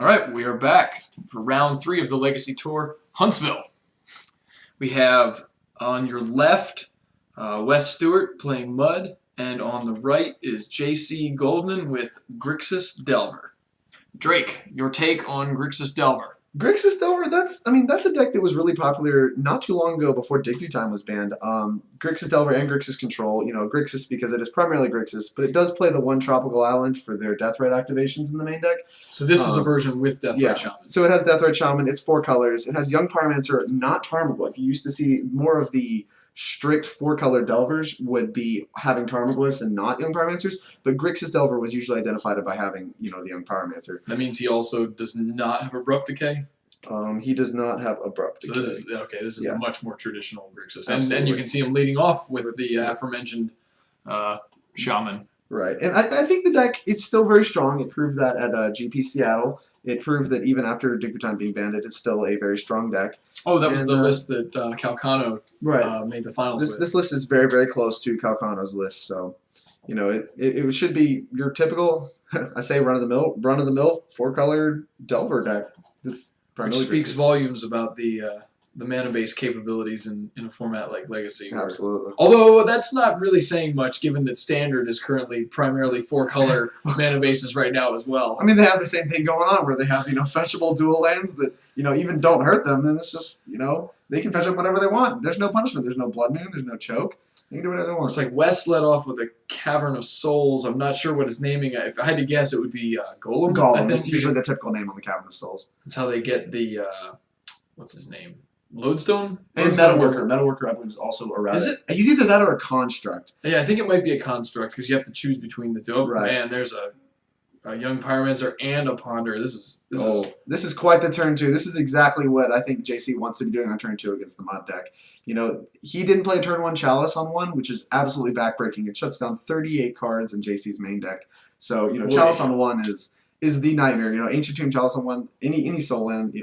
All right, we are back for round 3 of the Legacy Tour, Huntsville. We have on your left Wes Stewart playing Mud, and on the right is JC Goldman with Grixis Delver. Drake, your take on Grixis Delver? Grixis Delver, that's a deck that was really popular not too long ago before Dig Through Time was banned. Grixis Delver and Grixis Control, Grixis because it is primarily Grixis, but it does play the one tropical island for their Deathrite activations in the main deck. So this is a version with Deathrite Shaman. So it has Deathrite Shaman, it's 4 colors. It has Young Pyromancer, not Tarmogoyf. You used to see more of the strict 4-color Delvers would be having Tarmogoyfs and not Young Pyromancers, but Grixis Delver was usually identified by having, the Young Pyromancer. That means he also does not have Abrupt Decay? He does not have Abrupt Decay. So this is a much more traditional Grixis. And you can see him leading off with the aforementioned Shaman. Right, and I think the deck, it's still very strong. It proved that at GP Seattle. It proved that even after Dig Through Time being banned, it is still a very strong deck. Oh, that was the list that Calcano made the finals with. This list is very, very close to Calcano's list, so it should be your typical, I say run-of-the-mill 4-color Delver deck. That's which speaks volumes about the mana-based capabilities in a format like Legacy. Absolutely. Although that's not really saying much, given that Standard is currently primarily 4-color mana bases right now as well. I mean, they have the same thing going on where they have fetchable dual lands that even don't hurt them, and it's just they can fetch up whatever they want. There's no punishment. There's no Blood Moon. There's no choke. They can do whatever they want. It's like Wes led off with a Cavern of Souls. I'm not sure what his naming. If I had to guess, it would be Golem. Golem. That's usually the typical name on the Cavern of Souls. That's how they get the what's his name? Lodestone? And Metalworker. Metalworker, I believe, is also a relic. Is it? He's either that or a construct. Yeah, I think it might be a construct because you have to choose between the two. Oh, right. Man, there's a Young Pyromancer and a Ponder. This is quite the turn 2. This is exactly what I think JC wants to be doing on turn 2 against the Mud deck. He didn't play turn 1 Chalice on 1, which is absolutely backbreaking. It shuts down 38 cards in JC's main deck. So, Chalice on 1 is the nightmare. Ancient Tomb Chalice on 1, any soul land,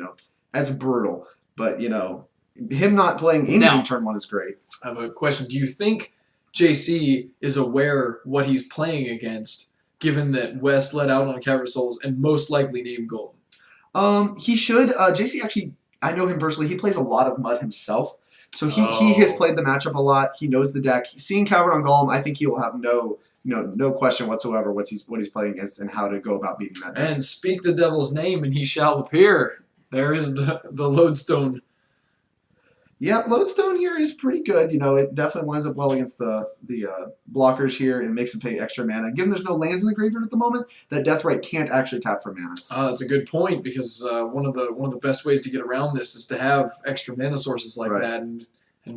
that's brutal. But, him not playing anything turn 1 is great. I have a question. Do you think JC is aware what he's playing against, given that Wes let out on Cavern of Souls and most likely named Golem? He should. JC actually, I know him personally. He plays a lot of Mud himself. So he has played the matchup a lot. He knows the deck. Seeing Cavern on Golem, I think he will have no question whatsoever what he's playing against and how to go about beating that deck. And speak the devil's name and he shall appear. There is the Lodestone. Yeah, Lodestone here is pretty good. It definitely lines up well against the blockers here and makes them pay extra mana. Given there's no lands in the graveyard at the moment, that Deathrite can't actually tap for mana. That's a good point because one of the best ways to get around this is to have extra mana sources like that. And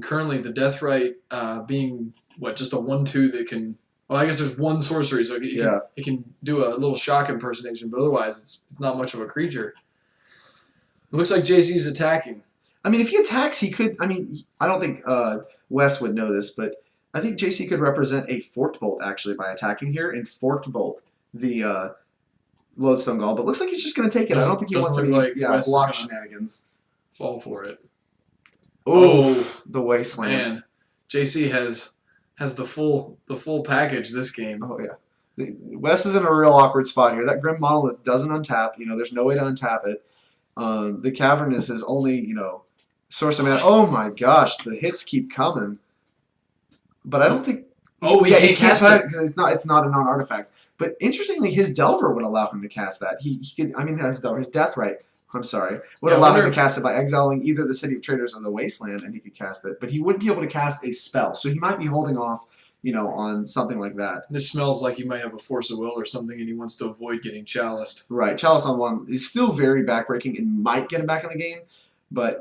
currently the Deathrite being just a 1/2 that can. Well, I guess there's one sorcery, so it can do a little shock impersonation, but otherwise it's not much of a creature. It looks like JC's attacking. I mean, if he attacks, he could. I mean, I don't think Wes would know this, but I think JC could represent a Forked Bolt actually by attacking here and Forked Bolt the Lodestone Gall. But looks like he's just going to take it. I don't think he wants any block shenanigans. Fall for it. Oh, the Wasteland. Man, JC has the full package this game. Oh yeah. Wes is in a real awkward spot here. That Grim Monolith doesn't untap. There's no way to untap it. The Cavern is his only, source of mana. Oh my gosh, the hits keep coming. But I don't think. He can't cast it because it's not a non-artifact. But interestingly, his Delver would allow him to cast that. He could. I mean, his Delver, his Deathrite. I'm sorry, would allow him to cast it by exiling either the City of Traders or the Wasteland, and he could cast it. But he wouldn't be able to cast a spell, so he might be holding off. On something like that. This smells like he might have a Force of Will or something, and he wants to avoid getting chaliced. Right, Chalice on 1 is still very backbreaking and might get him back in the game, but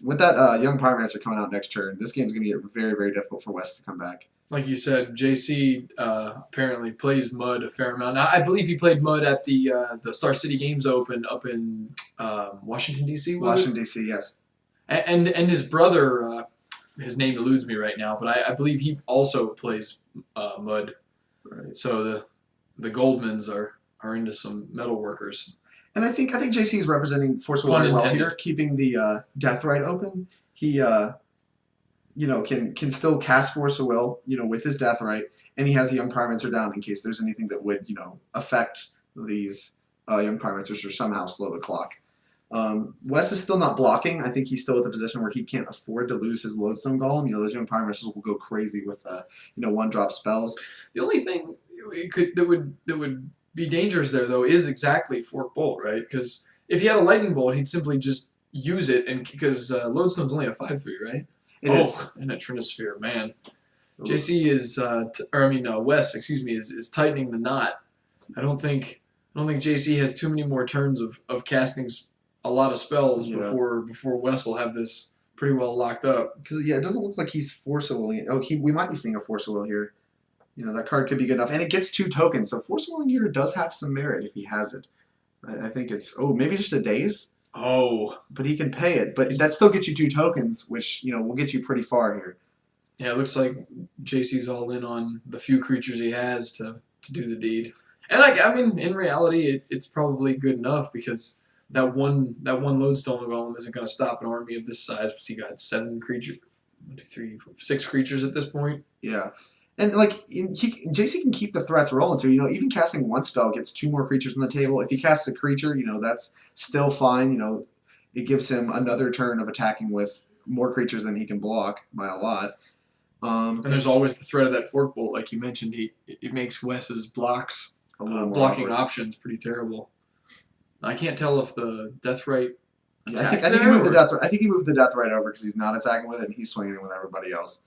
with that Young Pyromancer coming out next turn, this game's going to get very, very difficult for Wes to come back. Like you said, JC apparently plays Mud a fair amount. Now, I believe he played Mud at the Star City Games Open up in Washington, D.C., Washington, D.C., yes. And his brother... his name eludes me right now, but I believe he also plays Mud. Right. So the Goldmans are into some metal workers. And I think JC is representing Force Will very well here, keeping the Deathrite open. He can still cast Force of Will, with his Deathrite, and he has a Young Pyromancer down in case there's anything that would, affect these young Primates or somehow slow the clock. Wes is still not blocking. I think he's still at the position where he can't afford to lose his Lodestone Golem. Those young Primates will go crazy with one-drop spells. The only thing that would be dangerous there though is exactly Fork Bolt, right? Because if he had a Lightning Bolt, he'd simply just use it, and because Lodestone's only a 5/3, right? It is. And a Trinisphere, man. JC is, Wes, excuse me, is tightening the knot. I don't think JC has too many more turns of casting a lot of spells before Wes will have this pretty well locked up. Because it doesn't look like he's Force of Willing. We might be seeing a Force of Will here. That card could be good enough, and it gets 2 tokens. So Force of Willing here does have some merit if he has it. I think it's maybe just a Daze. Oh, but he can pay it. But that still gets you 2 tokens, which will get you pretty far here. Yeah, it looks like JC's all in on the few creatures he has to do the deed. And in reality, it's probably good enough because that one Lodestone Golem isn't going to stop an army of this size. Because he got 7 creatures, 1, 2, 3, 4, 6 creatures at this point. Yeah, and JC can keep the threats rolling too. Even casting 1 spell gets 2 more creatures on the table. If he casts a creature, that's still fine. It gives him another turn of attacking with more creatures than he can block by a lot. And there's always the threat of that Fork Bolt, like you mentioned. It makes Wes's blocking options pretty terrible. I can't tell if the Deathrite. Yeah, I think he moved the Deathrite. I think he moved the Deathrite over because he's not attacking with it and he's swinging with everybody else.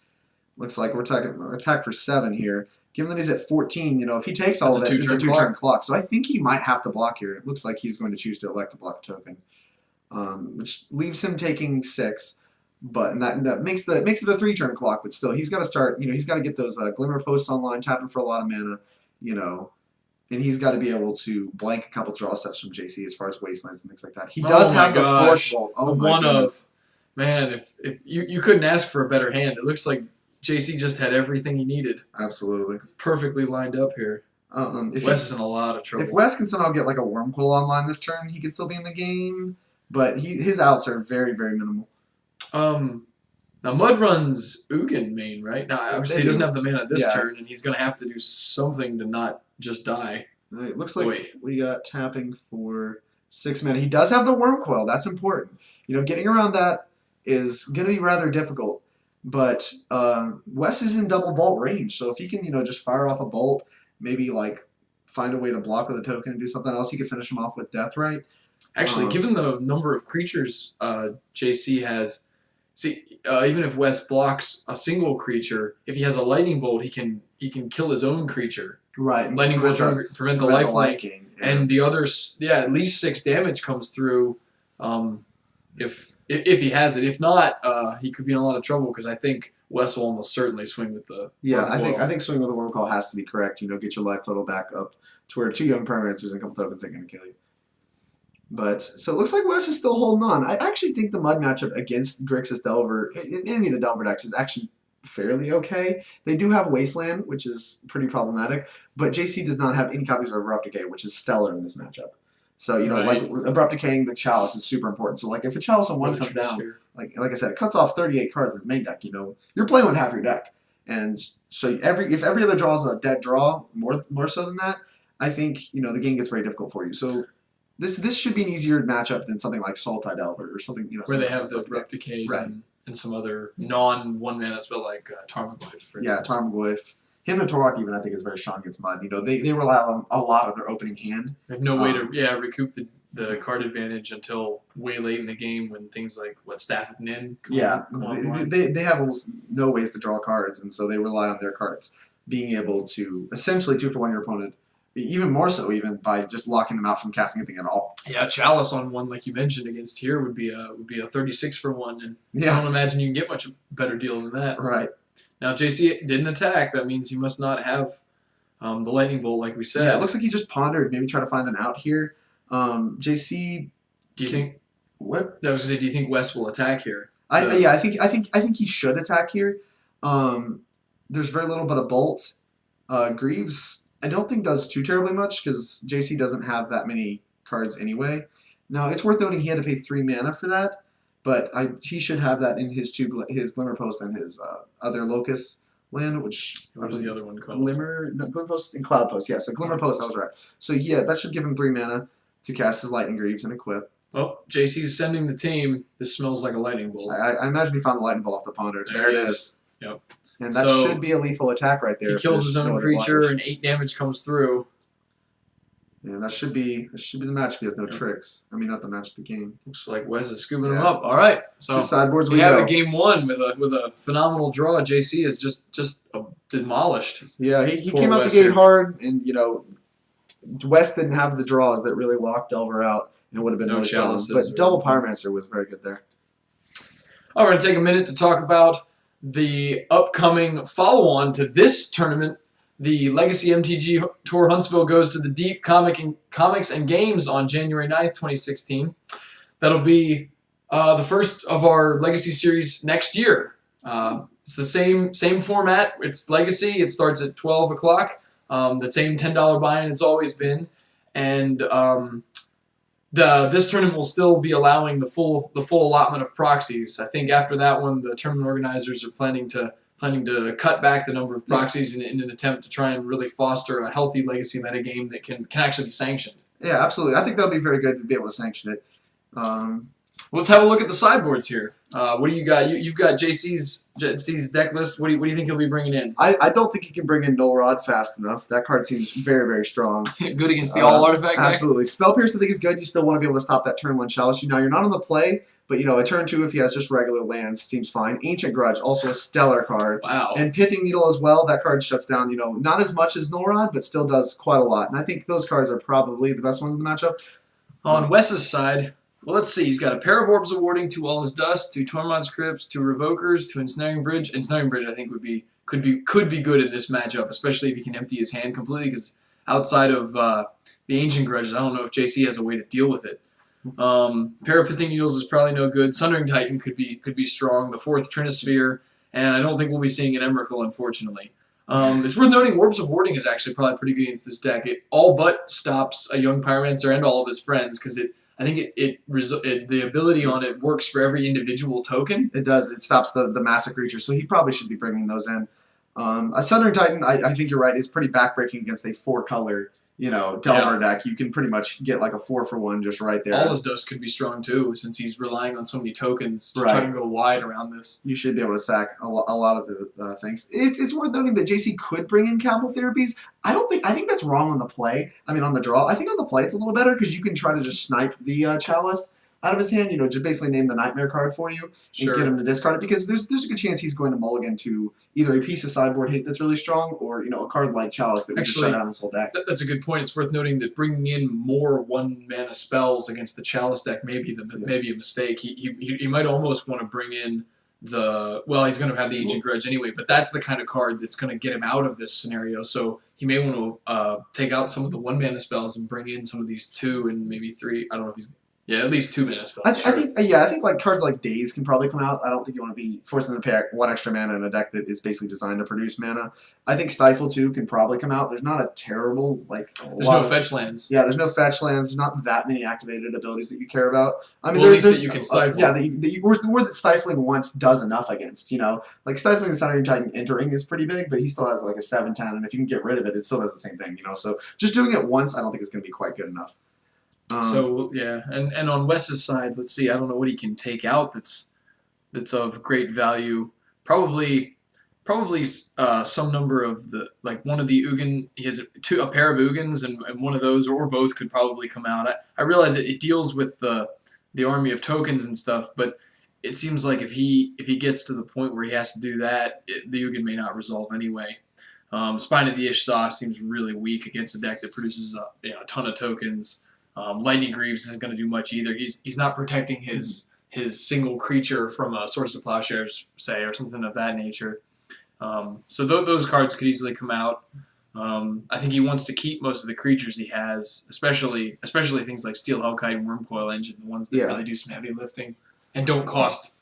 Looks like we're attack for 7 here. Given that he's at 14, if he takes all of it, it's a 2-turn clock. So I think he might have to block here. It looks like he's going to choose to elect to block a token, which leaves him taking 6. But that makes it a 3-turn clock. But still, he's got to start. He's got to get those Glimmer Posts online, tapping for a lot of mana. And he's got to be able to blank a couple draw sets from JC as far as Wastelands and things like that. He does have the Fork Bolt. Oh my goodness. Man, if you couldn't ask for a better hand. It looks like JC just had everything he needed. Absolutely. Perfectly lined up here. Wes is in a lot of trouble. If Wes can somehow get like a Wormcoil online this turn, he could still be in the game. But his outs are very, very minimal. Now Mudrun's Ugin main, right? Now obviously he doesn't have the mana this turn, and he's going to have to do something to not just die. It looks like we got tapping for 6 mana. He does have the Wormcoil. That's important. Getting around that is going to be rather difficult. But Wes is in double bolt range, so if he can, just fire off a bolt, maybe find a way to block with a token and do something else, he could finish him off with Deathrite. Actually, given the number of creatures JC has, even if Wes blocks a single creature, if he has a Lightning Bolt, he can kill his own creature. Right. Lightning Bolt prevent the life gain, and the others, at least 6 damage comes through. If he has it, if not, he could be in a lot of trouble because I think Wes will almost certainly swing with the. I think swing with the Wormcoil has to be correct. Get your life total back up to where 2 young Permanenters and a couple tokens ain't gonna kill you. But so it looks like Wes is still holding on. I actually think the Mud matchup against Grixis Delver, in any of the Delver decks, is actually fairly okay. They do have Wasteland, which is pretty problematic, but JC does not have any copies of Abrupt Decay, which is stellar in this matchup. So, Abrupt Decaying the Chalice is super important. So, if a Chalice on 1 comes down, like I said, it cuts off 38 cards in his main deck, you're playing with half your deck. And so, if every other draw is a dead draw, more so than that, I think, the game gets very difficult for you. So, this should be an easier matchup than something like Sultai Delver or something, where they have the Abrupt Decays and some other non-1-mana spell like Tarmogoyf, for instance. Yeah, Tarmogoyf. Him and Torok even, I think, is very strong against Mud. They rely on a lot of their opening hand. They have no way to recoup the card advantage until way late in the game when things like, Staff of Nin come on. They have almost no ways to draw cards, and so they rely on their cards being able to essentially 2-for-1 your opponent, even more so even by just locking them out from casting anything at all. Yeah, Chalice on 1, like you mentioned, against here would be a 36-for-1, and I don't imagine you can get much better deal than that. Right. Now, JC didn't attack. That means he must not have the Lightning Bolt, like we said. Yeah, it looks like he just pondered, maybe try to find an out here. JC, do you think? What? I was going to say, do you think Wes will attack here? I think he should attack here. There's very little but a bolt. Greaves, I don't think does too terribly much because JC doesn't have that many cards anyway. Now, it's worth noting he had to pay 3 mana for that. But he should have that in his Glimmer Post and his other Locust land, which what was the other one called? Glimmer Post and Cloud Post. Yeah, so Glimmer Post, I was right. So yeah, that should give him 3 mana. to cast his Lightning Greaves and equip. Well, JC's sending the team. This smells like a lightning bolt. I imagine he found the Lightning Bolt off the ponder. There it is. Yep. And that should be a lethal attack right there. He kills his own creature, and 8 damage comes through. Yeah, that should be the match if he has no tricks. I mean, not the match, the game. Looks like Wes is scooping him up. All right, so 2 sideboards. we have a game 1 with a phenomenal draw. JC is just demolished. Yeah, he came out the gate hard, and Wes didn't have the draws that really locked Delver out and would have been really dumb. But double Pyromancer was very good there. All right, we're going to take a minute to talk about the upcoming follow-on to this tournament. The Legacy MTG Tour Huntsville goes to the Deep Comics and Games on January 9th, 2016. That'll be the first of our Legacy series next year. It's the same format. It's Legacy. It starts at 12 o'clock. The same $10 buy-in it's always been. And this tournament will still be allowing the full allotment of proxies. I think after that one, the tournament organizers are planning to cut back the number of proxies in an attempt to try and really foster a healthy Legacy metagame that can actually be sanctioned. Yeah, absolutely. I think that'll be very good to be able to sanction it. Let's have a look at the sideboards here. What do you got? You've got JC's deck list. What do you think he'll be bringing in? I don't think he can bring in Null Rod fast enough. That card seems very, very strong. Good against the all artifact deck? Absolutely. Spell Pierce I think is good. You still want to be able to stop that turn 1 Chalice. Now you're not on the play, but a turn 2 if he has just regular lands seems fine. Ancient Grudge, also a stellar card. Wow. And Pithing Needle as well. That card shuts down, not as much as Null Rod, but still does quite a lot. And I think those cards are probably the best ones in the matchup. On Wes's side, well, let's see. He's got a pair of Orbs of Warding, 2 All His Dust, 2 Tormod's Crypts, 2 Revokers, 2 Ensnaring Bridge. Ensnaring Bridge, I think, could be good in this matchup, especially if he can empty his hand completely. Because outside of the Ancient Grudges, I don't know if JC has a way to deal with it. Pair of Pithing Needles is probably no good. Sundering Titan could be strong. The 4th Trinisphere, and I don't think we'll be seeing an Emrakul, unfortunately. It's worth noting Orbs of Warding is actually probably pretty good against this deck. It all but stops a young Pyromancer and all of his friends because I think the ability on it works for every individual token. It does. It stops the massive creature, so he probably should be bringing those in. A Sundering Titan, I think you're right, is pretty backbreaking against a 4-color, Delver deck. You can pretty much get like a 4-for-1 just right there. All his dust could be strong too, since he's relying on so many tokens to try and go wide around this. You should be able to sack a lot of the things. It's worth noting that JC could bring in Cabal Therapies. I think that's wrong on the play. I mean, on the draw. I think on the play it's a little better because you can try to just snipe the Chalice out of his hand, just basically name the Nightmare card for you and get him to discard it, because there's a good chance he's going to mulligan to either a piece of sideboard hate that's really strong or a card like Chalice that would just shut down his whole deck. That's a good point. It's worth noting that bringing in more 1-mana spells against the Chalice deck may be a mistake. He might almost want to bring in he's going to have the Ancient Grudge anyway, but that's the kind of card that's going to get him out of this scenario. So he may want to take out some of the 1-mana spells and bring in some of these 2 and maybe 3. I don't know if he's... Yeah, at least 2 mana spells. I think like cards like Daze can probably come out. I don't think you want to be forcing them to pay 1 extra mana in a deck that is basically designed to produce mana. I think Stifle too can probably come out. There's not a terrible there's no fetch lands. Yeah, there's no fetch lands. There's not that many activated abilities that you care about. I mean, there's that you can stifle. Yeah, that Stifling once does enough against. Like Stifling and Sundering Titan entering is pretty big, but he still has like a 7/10, and if you can get rid of it, it still does the same thing. So just doing it once, I don't think is going to be quite good enough. And on Wes's side, let's see. I don't know what he can take out that's of great value. Probably some number of one of the Ugin. He has a pair of Ugins, and one of those or both could probably come out. I realize it deals with the army of tokens and stuff, but it seems like if he gets to the point where he has to do that, the Ugin may not resolve anyway. Spine of the Ishsaw seems really weak against a deck that produces a ton of tokens. Lightning Greaves isn't going to do much either. He's not protecting his single creature from a Source of Plowshares, say, or something of that nature. So those cards could easily come out. I think he wants to keep most of the creatures he has, especially things like Steel Hellkite and Wormcoil Engine, the ones that really do some heavy lifting and don't cost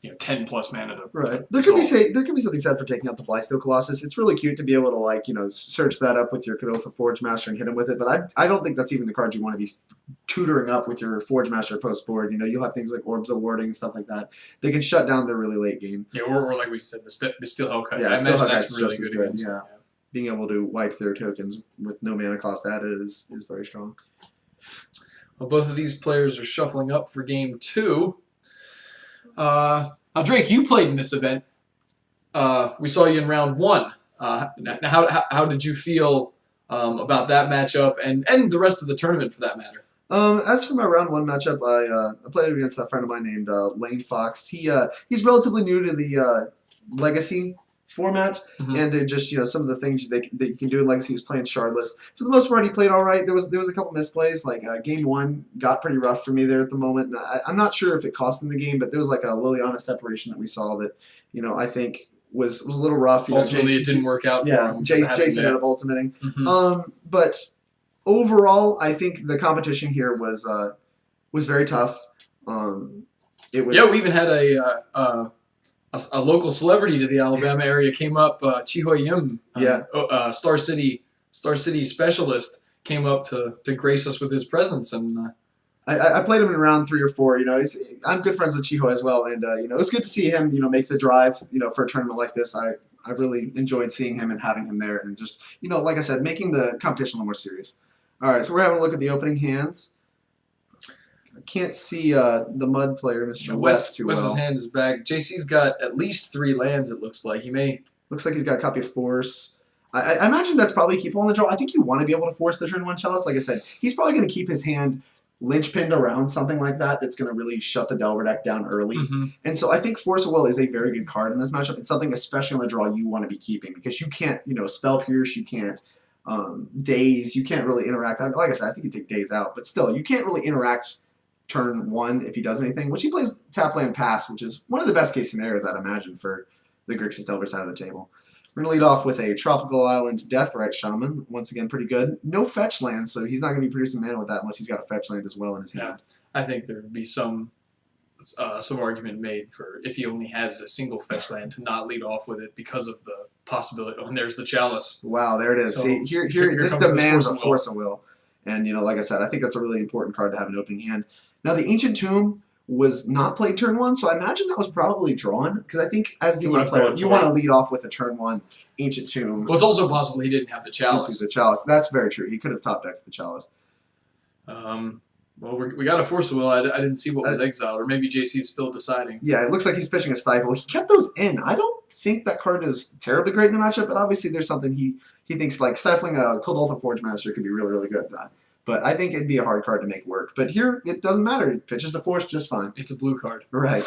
10+ mana to right. There could be something said for taking out the Blysteel Colossus. It's really cute to be able to search that up with your Kadotha Forge Master and hit him with it, but I don't think that's even the card you want to be tutoring up with your Forge Master post board. You'll have things like Orbs of Warding and stuff like that. They can shut down the really late game. Yeah, or like we said, the Steel Hellkite. Yeah, I imagine that's really good against. Yeah. Being able to wipe their tokens with no mana cost added is very strong. Well, both of these players are shuffling up for game 2. Now, Drake, you played in this event. We saw you in round 1. How did you feel about that matchup and the rest of the tournament for that matter? As for my round 1 matchup, I played against a friend of mine named Lane Fox. He's relatively new to the Legacy format, and they just some of the things that you can do in Legacy. He was playing Shardless. For the most part, he played all right. There was a couple misplays. Like game 1 got pretty rough for me there at the moment. I'm not sure if it cost him the game, but there was like a Liliana separation that we saw that I think was a little rough. Ultimately, it didn't work out for him. Jason ended up ultimating. But overall, I think the competition here was very tough. It was. Yeah, we even had a local celebrity to the Alabama area came up. Chiho Yim, Star City specialist, came up to grace us with his presence, and I played him in round 3 or 4. I'm good friends with Chiho as well, and it was good to see him make the drive for a tournament like this. I really enjoyed seeing him and having him there, and just like I said, making the competition a little more serious. All right, so we're having a look at the opening hands. I can't see the mud player, Mr. West, too well. West's hand is back. JC's got at least 3 lands, it looks like. Looks like he's got a copy of Force. I imagine that's probably keep on the draw. I think you want to be able to force the turn 1 chalice. Like I said, he's probably going to keep his hand linchpinned around something like that that's going to really shut the Delver deck down early. And so I think Force of Will is a very good card in this matchup. It's something, especially on the draw, you want to be keeping because you can't, Spell Pierce, you can't Daze, you can't really interact. Like I said, I think you take Daze out, but still, you can't really interact turn 1 if he does anything, which he plays tap land pass, which is one of the best case scenarios I'd imagine for the Grixis Delver side of the table. We're going to lead off with a Tropical Island Deathrite Shaman. Once again, pretty good. No fetch land, so he's not going to be producing mana with that unless he's got a fetch land as well in his hand. I think there would be some argument made for if he only has a single fetch land to not lead off with it because of the possibility. Oh, and there's the Chalice. Wow, there it is. So see, here this demands a Force of Will. And, like I said, I think that's a really important card to have in opening hand. Now, the Ancient Tomb was not played turn 1, so I imagine that was probably drawn, because I think as the one player, you want to lead off with a turn 1 Ancient Tomb. Well, it's also possible he didn't have the Chalice. The Chalice. That's very true. He could have top decked the Chalice. Well, we got a Force of Will. I didn't see what was exiled, or maybe JC's still deciding. Yeah, it looks like he's pitching a Stifle. He kept those in. I don't think that card is terribly great in the matchup, but obviously there's something he thinks, like stifling a Coldoltha Forge Master could be really, really good. But I think it'd be a hard card to make work. But here, it doesn't matter. It pitches the Force just fine. It's a blue card. Right.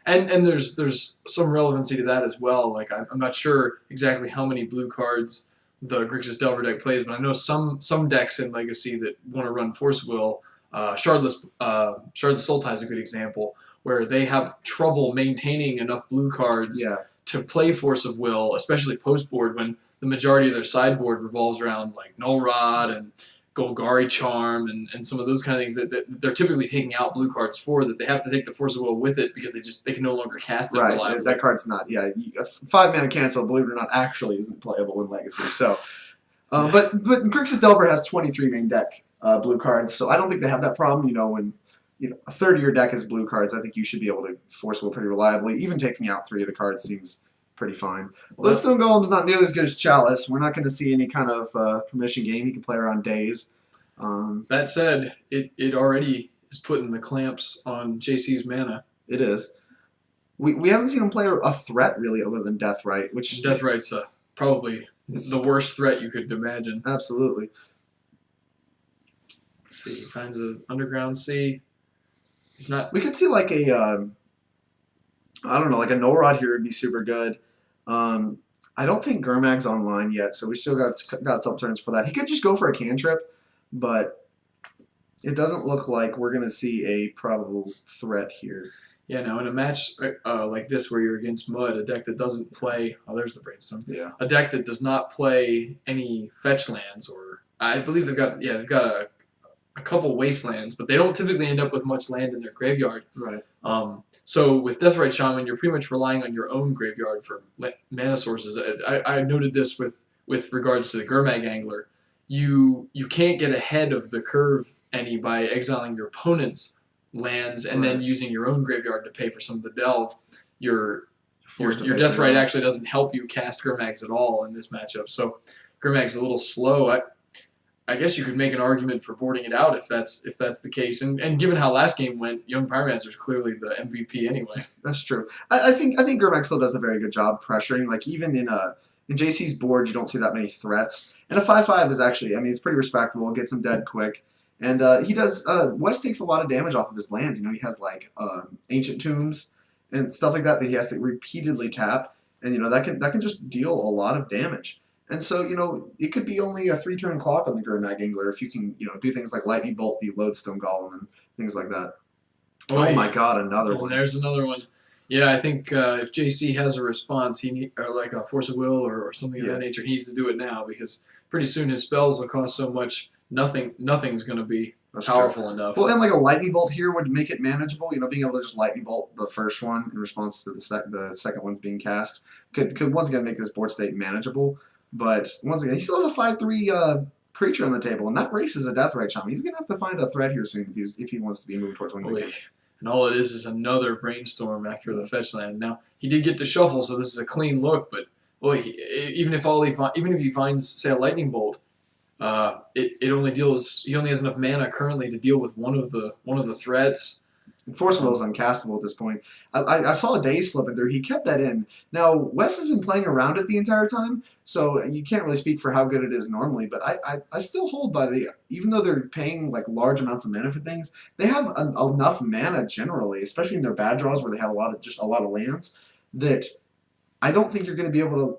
And there's some relevancy to that as well. Like, I'm not sure exactly how many blue cards the Grixis Delver deck plays, but I know some decks in Legacy that want to run Force Will. Shardless Sultai is a good example, where they have trouble maintaining enough blue cards to play Force of Will, especially post-board when the majority of their sideboard revolves around like Null Rod and Golgari Charm and some of those kind of things that they're typically taking out blue cards for, that they have to take the Force of Will with it because they can no longer cast it reliably. That card's not, a 5-mana cancel, believe it or not, actually isn't playable in Legacy. So, but Grixis Delver has 23 main deck blue cards, so I don't think they have that problem. When a third of your deck is blue cards, I think you should be able to Force Will pretty reliably. Even taking out 3 of the cards seems pretty fine. Bloodstone Golem's not nearly as good as Chalice. We're not going to see any kind of permission game. He can play around Daze. That said, it already is putting the clamps on JC's mana. It is. We haven't seen him play a threat, really, other than Deathrite. Which Deathrite's probably the worst threat you could imagine. Absolutely. Let's see. Finds an Underground Sea. He's not... We could see like a... I don't know, like a Null Rod here would be super good. I don't think Gurmag's online yet, so we still got some turns for that. He could just go for a cantrip, but it doesn't look like we're going to see a probable threat here. Yeah, no, in a match like this where you're against Mud, a deck that doesn't play... Oh, there's the Brainstorm. Yeah. A deck that does not play any fetch lands, or... I believe they've got a couple wastelands, but they don't typically end up with much land in their graveyard. Right. So with Deathrite Shaman, you're pretty much relying on your own graveyard for mana sources. I noted this with regards to the Gurmag Angler. You can't get ahead of the curve any by exiling your opponent's lands and then using your own graveyard to pay for some of the delve. Your Deathrite actually doesn't help you cast Gurmags at all in this matchup. So Gurmag's a little slow. I guess you could make an argument for boarding it out if that's the case. And given how last game went, Young Pyromancer is clearly the MVP anyway. That's true. I think Germack still does a very good job pressuring. Like even in JC's board, you don't see that many threats. And a 5/5 is actually, I mean, it's pretty respectable. Gets him dead quick. And he does. West takes a lot of damage off of his lands. You know, he has like ancient tombs and stuff like that he has to repeatedly tap, and you know that can just deal a lot of damage. And so you know it could be only a 3-turn clock on the Gurmag Angler if you can do things like Lightning Bolt the Lodestone Golem and things like that. Oh my God, another one. There's another one. Yeah, I think if JC has a response, or like a Force of Will or something of that nature, he needs to do it now because pretty soon his spells will cost so much. Nothing's going to be powerful enough. Well, and like a Lightning Bolt here would make it manageable. You know, being able to just Lightning Bolt the first one in response to the second one's being cast could once again make this board state manageable. But once again, he still has a 5/3 creature on the table, and that races a Deathrite Shaman. He's going to have to find a threat here soon if he wants to be moving towards winning the game. And all it is another Brainstorm after the fetch land. Now he did get to shuffle, so this is a clean look. But boy, even if he finds say a Lightning Bolt. It only deals. He only has enough mana currently to deal with one of the threats. Force Will is uncastable at this point. I saw a Daze flipping through. He kept that in. Now Wes has been playing around it the entire time, so you can't really speak for how good it is normally. But I still hold by even though they're paying like large amounts of mana for things, they have enough mana generally, especially in their bad draws where they have a lot of lands, that I don't think you're going to be able to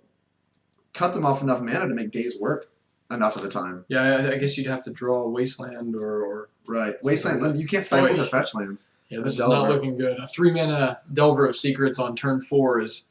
cut them off enough mana to make Daze work. Enough of the time. Yeah, I guess you'd have to draw a Wasteland or right. Wasteland. You can't stifle their fetch lands. Yeah, this is not looking good. A 3-mana Delver of Secrets on turn 4 is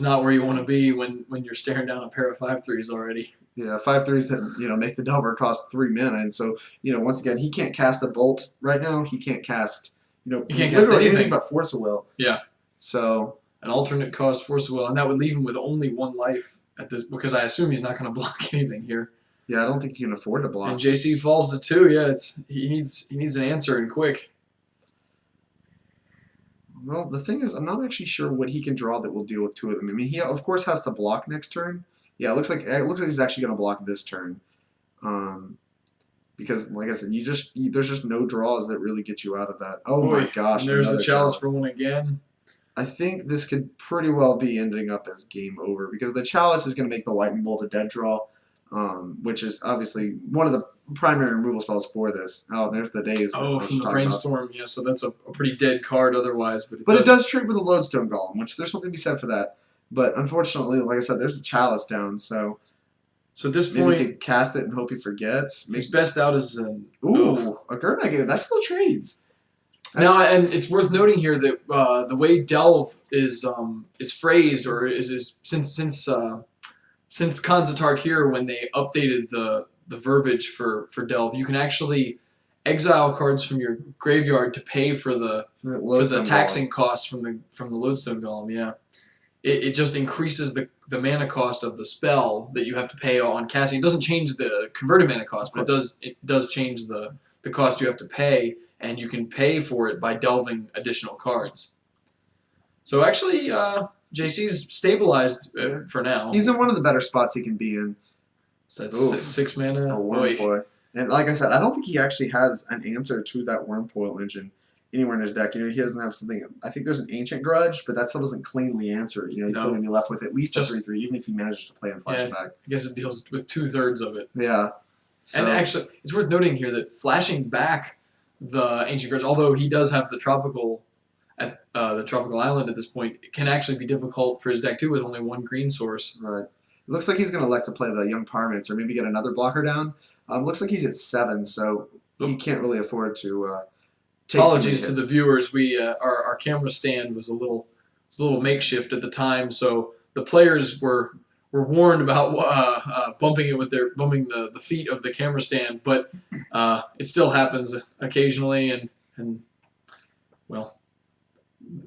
not where you want to be when you're staring down a pair of 5/3s already. Yeah, 5/3s that make the Delver cost 3 mana, and so once again he can't cast a Bolt right now. He can't cast he can't cast anything but Force of Will. Yeah. So an alternate cost Force of Will, and that would leave him with only 1 life at this because I assume he's not going to block anything here. Yeah, I don't think you can afford to block. And JC falls to 2. Yeah, he needs an answer and quick. Well, the thing is, I'm not actually sure what he can draw that will deal with 2 of them. I mean, he of course has to block next turn. Yeah, it looks like he's actually going to block this turn, because like I said, there's just no draws that really get you out of that. Oh my gosh! And there's the chalice for 1 again. I think this could pretty well be ending up as game over because the chalice is going to make the Lightning Bolt a dead draw. Which is obviously one of the primary removal spells for this. Oh, there's the Daze. Oh, from the Brainstorm. Yeah, so that's a pretty dead card otherwise. But it does trade with a Lodestone Golem, which there's something to be said for that. But unfortunately, like I said, there's a Chalice down, so at this maybe point, he could cast it and hope he forgets. His best out is a Gurmag. That still trades. Now, and it's worth noting here that the way Delve is phrased, or is since Khans of Tarkir, when they updated the verbiage for Delve, you can actually exile cards from your graveyard to pay for the taxing costs from the Lodestone Golem. Yeah, it just increases the mana cost of the spell that you have to pay on casting. It doesn't change the converted mana cost, but it does change the cost you have to pay, and you can pay for it by delving additional cards. So actually, JC's stabilized for now. He's in one of the better spots he can be in. So that's 6 mana. A Wormcoil. And like I said, I don't think he actually has an answer to that Wormcoil engine anywhere in his deck. He doesn't have something. I think there's an Ancient Grudge, but that still doesn't cleanly answer it. He's still going to be left with at least a 3/3, even if he manages to play and flash it back. I guess it deals with 2/3 of it. Yeah. So. And actually, it's worth noting here that flashing back the Ancient Grudge, although he does have the tropical island at this point, it can actually be difficult for his deck too with only 1 green source. Right. It looks like he's going to elect to play the Young Pyromancer or maybe get another blocker down. Looks like he's at 7, so he can't really afford to take. Apologies to the viewers. We our camera stand was a little makeshift at the time, so the players were warned about bumping the feet of the camera stand, but it still happens occasionally, and well.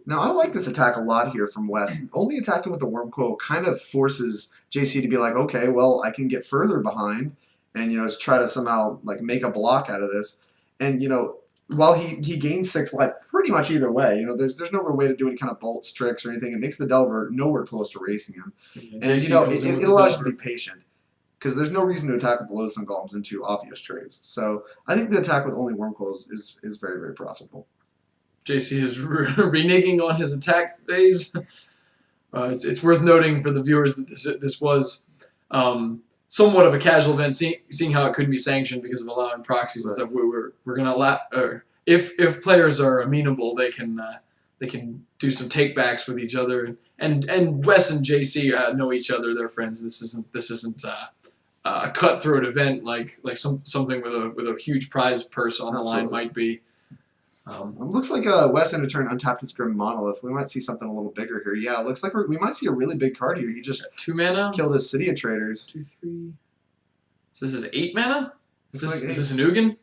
Now, I like this attack a lot here from Wes. Only attacking with the Wormcoil kind of forces JC to be like, okay, well, I can get further behind and, try to somehow make a block out of this. And, while he gains 6 life pretty much either way, there's no real way to do any kind of bolts, tricks, or anything. It makes the Delver nowhere close to racing him. And, it allows you to be patient. because there's no reason to attack with the Lodestone Golems in two obvious trades. So I think the attack with only Wurmcoils is very, very profitable. JC is reneging on his attack phase. It's worth noting for the viewers that this was somewhat of a casual event, seeing how it couldn't be sanctioned because of allowing proxies and stuff. We're gonna allow, or if players are amenable, they can do some takebacks with each other. And Wes and JC know each other; they're friends. This isn't a cutthroat event like something with a huge prize purse on the line might be. It looks like Wes in a turn untapped this Grim Monolith. We might see something a little bigger here. Yeah, it looks like we might see a really big card here. He just 2 mana, killed his City of Traders. 2, 3. So this is 8 mana. Is this an Ugin?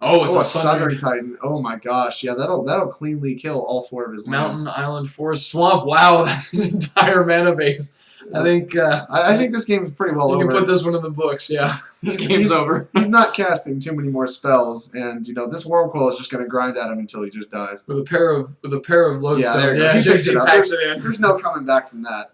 Oh, it's a Sundering Titan. Oh my gosh, yeah, that'll cleanly kill all 4 of his lands. Mountain, island, forest, swamp. Wow, that's his entire mana base. I think this game is pretty well over. You can put this one in the books, yeah. This game's over. He's not casting too many more spells, and this Wurmcoil is just going to grind at him until he just dies. With a pair of Lodestone. Yeah, there he goes. He picks it up. There's no coming back from that.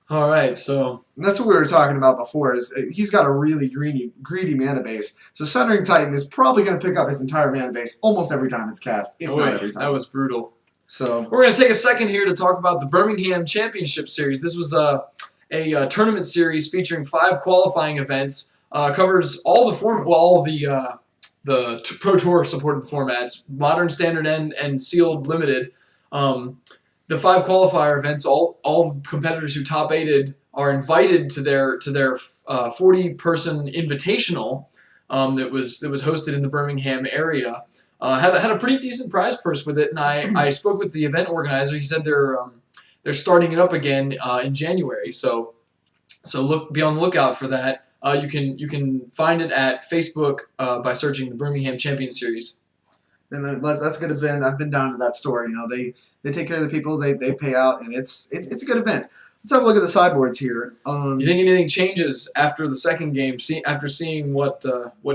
All right, so and that's what we were talking about before. Is he's got a really greedy mana base. So Sundering Titan is probably going to pick up his entire mana base almost every time it's cast, if not every time. That was brutal. So we're going to take a second here to talk about the Birmingham Championship Series. This was a tournament series featuring 5 qualifying events. Covers all the Pro Tour supported formats, Modern, Standard, and Sealed Limited. The 5 qualifier events, all competitors who top 8'd are invited to their 40-person invitational that was hosted in the Birmingham area. Had a pretty decent prize purse with it, and I spoke with the event organizer. He said they're starting it up again in January, so be on the lookout for that. You can find it at Facebook by searching the Birmingham Champion Series. And that's a good event. I've been down to that store. They take care of the people. They pay out, and it's a good event. Let's have a look at the sideboards here. You think anything changes after the second game? After seeing what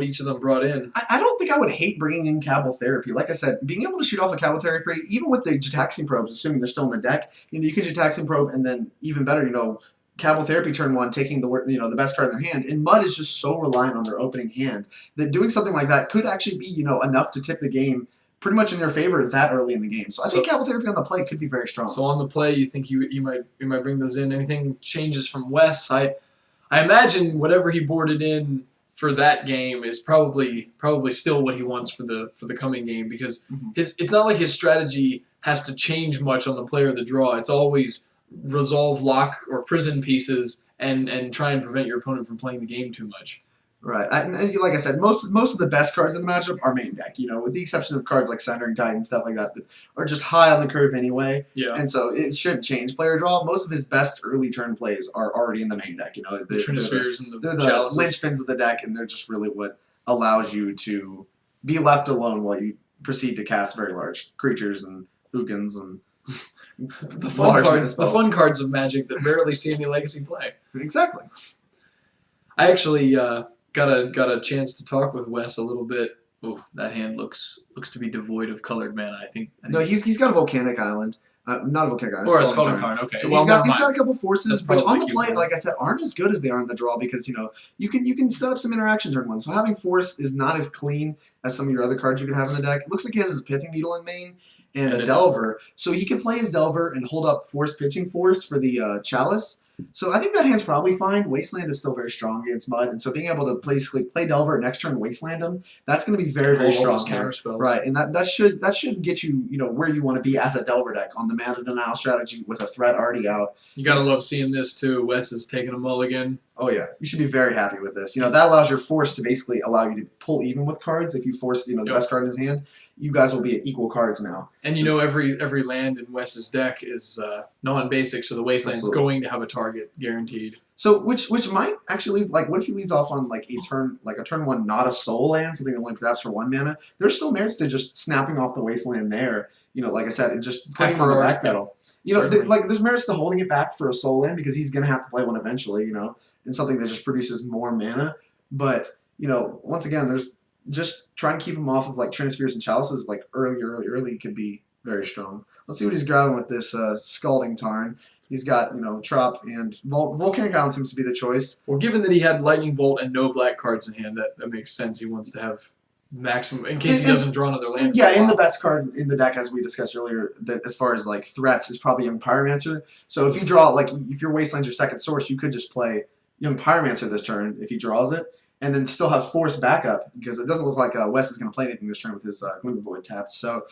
each of them brought in? I don't think I would hate bringing in Cabal Therapy. Like I said, being able to shoot off a Cabal Therapy, even with the Jitaxian Probes, assuming they're still in the deck, you can Jitaxian Probe, and then even better, Cabal Therapy turn 1, taking the best card in their hand. And Mud is just so reliant on their opening hand that doing something like that could actually be enough to tip the game pretty much in their favor that early in the game. So I think Cabal Therapy on the play could be very strong. So on the play, you think you might bring those in? Anything changes from Wes? I imagine whatever he boarded in for that game is probably still what he wants for the coming game, because it's not like his strategy has to change much on the play or the draw. It's always resolve lock or prison pieces and try and prevent your opponent from playing the game too much. Right, and like I said, most of the best cards in the matchup are main deck. With the exception of cards like Sundering Titan, stuff like that are just high on the curve anyway. Yeah. And so it shouldn't change player draw. Most of his best early turn plays are already in the main deck. The Trinispheres and they're the linchpins of the deck, and they're just really what allows you to be left alone while you proceed to cast very large creatures and Ugins and the fun cards of Magic that rarely see any legacy play. Exactly. I actually got a chance to talk with Wes a little bit. Oh, that hand looks to be devoid of colored mana. I think no, he's got a volcanic island. Not a volcanic island. Or a Scalding Tarn. Okay. He's got a couple forces, which on the play, like I said, aren't as good as they are in the draw, because you can set up some interaction turn 1. So having force is not as clean as some of your other cards you could have in the deck. It looks like he has his Pithing Needle in main and a Delver, so he can play his Delver and hold up pitching force for the Chalice. So I think that hand's probably fine. Wasteland is still very strong against Mud, and so being able to basically play Delver next turn Wasteland him, that's going to be very, very strong. Counter spells. Right, and that should get you where you want to be as a Delver deck on the mana denial strategy with a threat already out. You gotta love seeing this too. Wes is taking a mulligan. Oh yeah, you should be very happy with this. That allows your force to basically allow you to pull even with cards. If you force the best card in his hand, you guys will be at equal cards now. And every land in Wes's deck is non-basic, so the Wasteland's going to have a target guaranteed. So which might actually what if he leads off on a turn 1 not a soul land, something only perhaps for 1 mana? There's still merits to just snapping off the Wasteland there. Like I said, and just putting him on the back pedal. There's merits to holding it back for a soul land, because he's gonna have to play one eventually. And something that just produces more mana. But once again, there's just trying to keep him off of Trinispheres and Chalices early could be very strong. Let's see what he's grabbing with this Scalding Tarn. He's got, Trop and Volcanic Island seems to be the choice. Well, given that he had Lightning Bolt and no black cards in hand, that makes sense. He wants to have maximum in case he doesn't draw another land. Yeah, and the best card in the deck, as we discussed earlier, that as far as like threats, is probably Young Pyromancer. So if you draw, like, if your Wasteland's your second source, you could just play Young Pyromancer this turn if he draws it, and then still have Force backup, because it doesn't look like Wes is going to play anything this turn with his Glimmer Void tapped. So,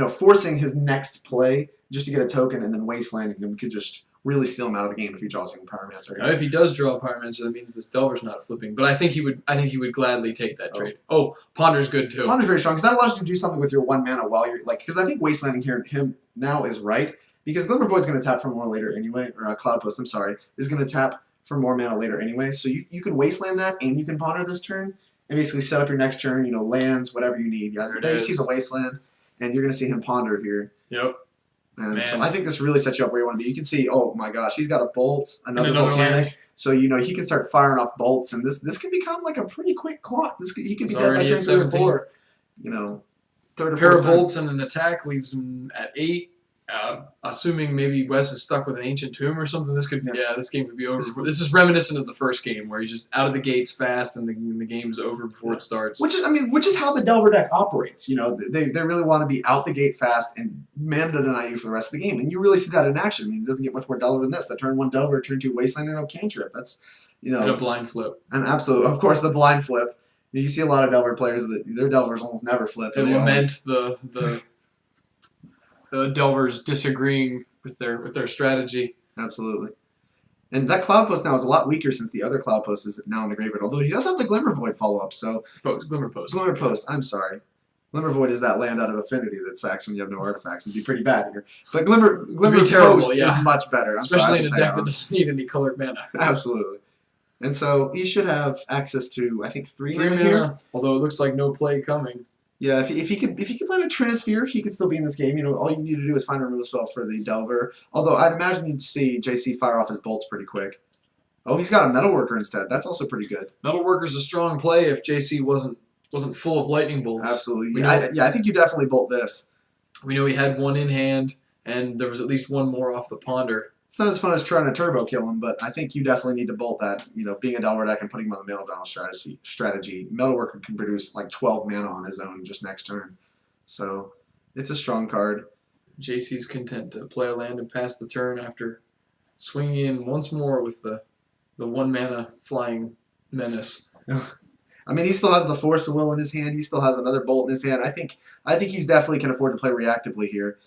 forcing his next play just to get a token and then Wastelanding him could just really steal him out of the game if he draws Young Pyromancer. Now, if he does draw a Pyromancer, that means this Delver's not flipping. But I think he would gladly take that trade. Oh, Ponder's good too. Ponder's very strong because that allows you to do something with your 1 mana while you're because I think Wastelanding him now is right because Glimmer Void's going to tap for more later anyway, or Cloud Post, I'm sorry, is going to tap for more mana later anyway. So you can Wasteland that and you can Ponder this turn and basically set up your next turn, lands, whatever you need. Yeah, there you see the Wasteland, and you're going to see him Ponder here. Yep. And so I think this really sets you up where you want to be. You can see, oh my gosh, he's got a Bolt, another Volcanic. Land. So, he can start firing off bolts, and this can become like a pretty quick clock. He could be dead by turn 3 or 4. Third or pair fourth of bolts and an attack leaves him at 8. Assuming maybe Wes is stuck with an Ancient Tomb or something, this game could be over. This is reminiscent of the first game where you just out of the gates fast and the game's over before it starts. Which is how the Delver deck operates. They really want to be out the gate fast and mana to deny you for the rest of the game, and you really see that in action. It doesn't get much more Delver than this. That turn 1 Delver, turn 2 Wasteland, and no cantrip. That's and a blind flip. And absolutely, of course, the blind flip. You see a lot of Delver players that their Delvers almost never flip. They lament the Delvers disagreeing with their strategy. Absolutely. And that Cloud Post now is a lot weaker since the other Cloud Post is now in the graveyard. Although he does have the Glimmer Void follow-up, so... Glimmer Post. Glimmer Post, I'm sorry. Glimmer Void is that land out of Affinity that sacks when you have no artifacts. It'd be pretty bad here. But Glimmer Post is much better. Especially in a deck that doesn't need any colored mana. Absolutely. And so he should have access to, I think, 3 mana here. Although it looks like no play coming. Yeah, if he could play a Trinisphere, he could still be in this game. All you need to do is find a removal spell for the Delver. Although I'd imagine you'd see JC fire off his bolts pretty quick. Oh, he's got a Metalworker instead. That's also pretty good. Metalworker's a strong play if JC wasn't full of Lightning Bolts. Absolutely. I think you definitely bolt this. We know he had 1 in hand, and there was at least 1 more off the Ponder. It's not as fun as trying to turbo kill him, but I think you definitely need to bolt that. Being a Delver deck and putting him on the Metal Down strategy. Metalworker can produce like 12 mana on his own just next turn. So it's a strong card. JC's content to play a land and pass the turn after swinging in once more with the 1 mana flying menace. He still has the Force of Will in his hand. He still has another bolt in his hand. I think he's definitely can afford to play reactively here.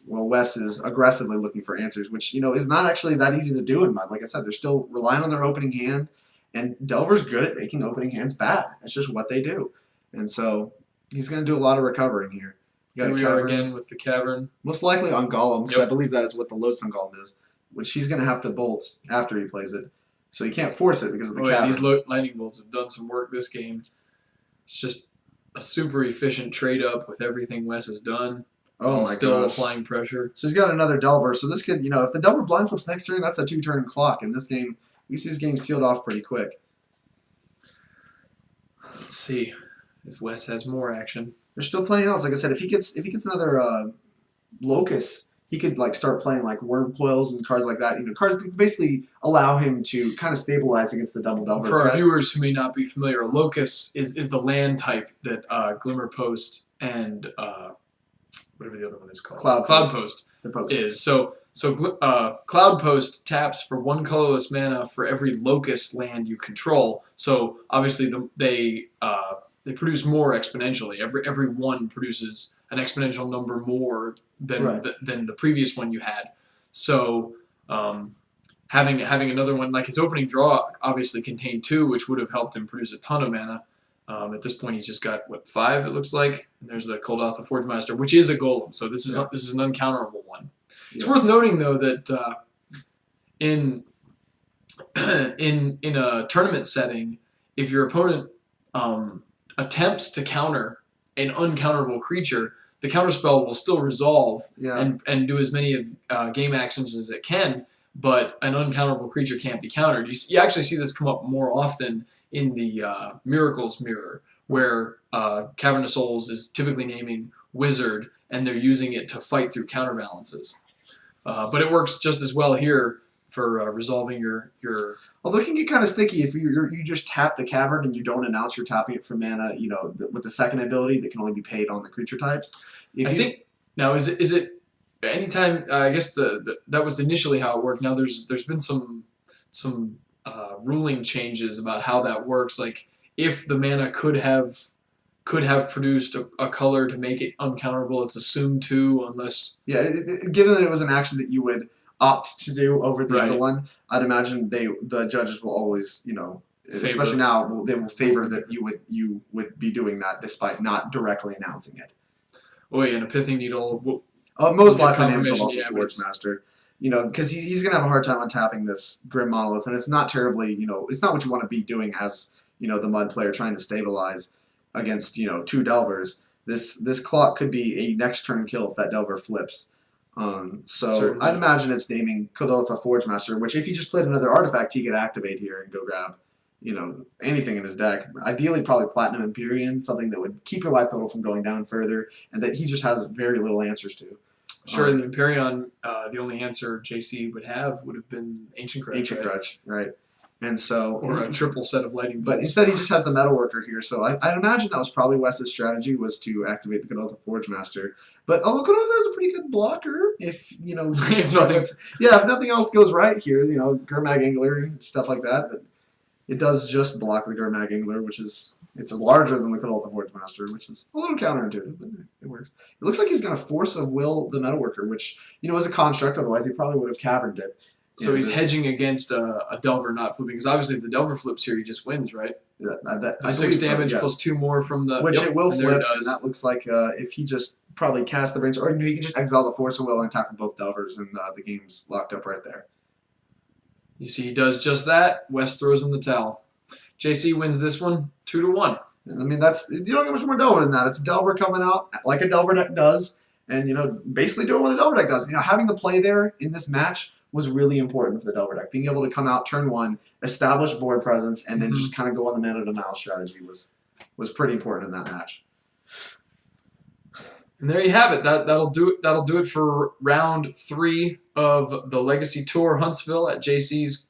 Wes is aggressively looking for answers, which, is not actually that easy to do in Mud. Like I said, they're still relying on their opening hand, and Delver's good at making opening hands bad. That's just what they do. And so he's going to do a lot of recovering here. Here we are again with the Cavern. Most likely on Golem, because I believe that is what the Lodestone Golem is, which he's going to have to bolt after he plays it. So he can't force it because of the Cavern. These Lightning Bolts have done some work this game. It's just a super efficient trade-up with everything Wes has done. Oh my still gosh. applying pressure. So he's got another Delver. So this could, if the Delver blind flips next turn, that's a 2-turn clock. In this game, we see his game sealed off pretty quick. Let's see if Wes has more action. There's still plenty else. Like I said, if he gets another Locust, he could start playing Worm Coils and cards like that. Cards that basically allow him to kind of stabilize against the double Delver. For our viewers who may not be familiar, Locust is the land type that Glimmer Post and whatever the other one is called. Cloud Post is. So Cloud Post taps for 1 colorless mana for every Locust land you control. So obviously they produce more exponentially. Every one produces an exponential number more than the previous one you had. So having another one, like his opening draw obviously contained 2, which would have helped him produce a ton of mana. At this point, he's just got 5. It looks like. And there's the Koldath the Forge Master, which is a golem. So this is an uncounterable one. Yeah. It's worth noting though that in a tournament setting, if your opponent attempts to counter an uncounterable creature, the counterspell will still resolve and do as many game actions as it can. But an uncounterable creature can't be countered. You actually see this come up more often in the Miracles mirror, where Cavern of Souls is typically naming Wizard, and they're using it to fight through counterbalances. But it works just as well here for resolving your. Although it can get kind of sticky if you just tap the cavern and you don't announce you're tapping it for mana, with the second ability that can only be paid on the creature types. I think now is it anytime I guess that was initially how it worked. Now there's been some ruling changes about how that works. Like if the mana could have produced a color to make it uncounterable, it's assumed to, unless given that it was an action that you would opt to do over the Right. other one, I'd imagine the judges will always, especially Favor. now, they will favor that you would be doing that despite not directly announcing it. oh yeah, and a pithing needle. Most Get likely named the confirmation, Lawful yeah, but Forge it's- Master. Because he's going to have a hard time untapping this Grim Monolith, and it's not terribly, it's not what you want to be doing as, the Mud player trying to stabilize against, two Delvers. This clock could be a next turn kill if that Delver flips. So Certainly. I'd imagine it's naming Kodotha Forge Master, which if he just played another artifact, he could activate here and go grab, anything in his deck. Ideally, probably Platinum Empyrean, something that would keep your life total from going down further, and that he just has very little answers to. Sure, the Empyrean, the only answer JC would have been Ancient Crutch. Ancient right? Crutch, right? And so, Or a triple set of lightning but bolts. instead he just has the Metalworker here. So I'd imagine that was probably Wes's strategy, was to activate the Kodotha Forge Master. But although Kodotha is a pretty good blocker, if if nothing else goes right here, Gurmag Angler and stuff like that. But it does just block the Gurmag Angler, which is it's larger than the Kodotha Forge Master, which is a little counterintuitive, but it works. It looks like he's going to Force of Will the Metalworker, which is a construct. Otherwise, he probably would have caverned it. So he's hedging against a Delver not flipping, because obviously if the Delver flips here, he just wins, right? The 6 damage plus 2 more from the... Which yep, it will and there flip, it and does. that looks like if he just probably cast the range, or he can just exile the Force of Will and attack with both Delvers, and the game's locked up right there. You see he does just that. West throws in the towel. JC wins this one 2-1. I mean, you don't get much more Delver than that. It's Delver coming out like a Delver deck does, and basically doing what a Delver deck does. Having the play there in this match was really important for the Delver deck. Being able to come out turn one, establish board presence, and then just kind of go on the mana denial strategy was pretty important in that match. And there you have it. That'll do it for round 3 of the Legacy Tour Huntsville at JC's